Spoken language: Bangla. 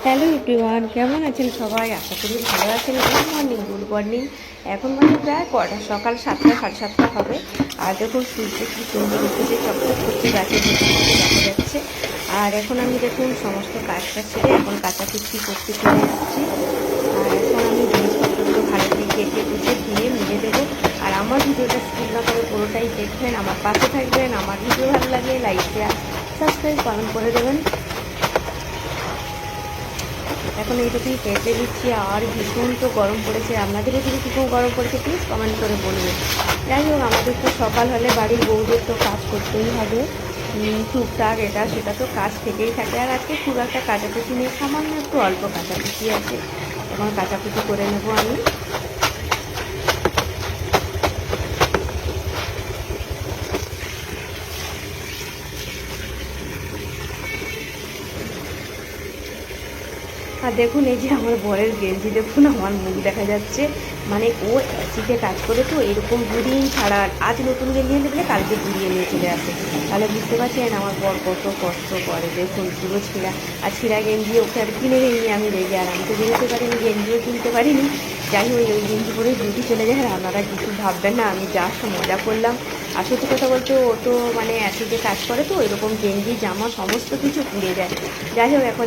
হ্যালো এভরিওয়ান, কেমন আছেন সবাই? আশা করি ভালো আছেন। Good morning. এখন মানে প্রায় কটা, সকাল 7টা 7:30 হবে। আর দেখুন সূর্য কি সুন্দর উঠেছে, চকচক করছে, গাছের ভেতর থেকে দেখা যাচ্ছে। আর এখন আমি দেখুন সমস্ত কাজটা সেরে এখন কাচাকুচি করতে চলে এসেছি। আর এখন আমি জিনিসপত্রগুলো ভালো করে কেটে কুচে ধুয়ে মেজে দেবো। আর আমার ভিডিওটা স্কিপ না করে পুরোটাই দেখবেন, আমার পাশে থাকবেন। আমার ভিডিও ভালো লাগলে লাইক শেয়ার সাবস্ক্রাইব কমেন্ট করে দেবেন। এখন এইটুকুই কেটে দিচ্ছি। আর ভীষণ তো গরম পড়েছে, আপনাদের এদিকে কীরকম গরম পড়েছে প্লিজ কমেন্ট করে বলবেন। যাই হোক, আমাদের তো সকাল হলে বাড়ির বউদের তো কাজ করতেই হবে, টুকটাক এটা সেটা তো কাজ থেকেই থাকে। আর আজকে খুব একটা কাচাকুচি নেই, সামান্য একটু অল্প কাচাকুচি আছে, এখন কাচাকুচি করে নেবো আমি। আর দেখুন এই যে আমার বরের গেঞ্জি, দেখুন আমার মুখ দেখা যাচ্ছে। মানে ও এসিতে কাজ করে তো এরকম দুদিন ছাড়া, আজ নতুন গেঞ্জি এনে দিলে কালকে ঘুরিয়ে নিয়ে চলে আসে। তাহলে বুঝতে পারছেন আমার বর কত কষ্ট করে। দেখুন পুরো ছিঁড়া, আর ছিঁড়া গেঞ্জি ওকে আর কিনে দিইনি আমি রেগে। আর আমি তো বেরোতে পারিনি, গেঞ্জিও কিনতে পারিনি। যাই হোক, ওই গেঞ্জি পরে ডিউটি চলে যায়। আর আপনারা কিছু ভাববেন না, আমি জাস্ট মজা করলাম। আর সত্যি কথা বলতে ও তো মানে অ্যাসিডে কাজ করে তো এরকম গেঞ্জি জামা সমস্ত কিছু পুড়ে যায়। যাই হোক, এখন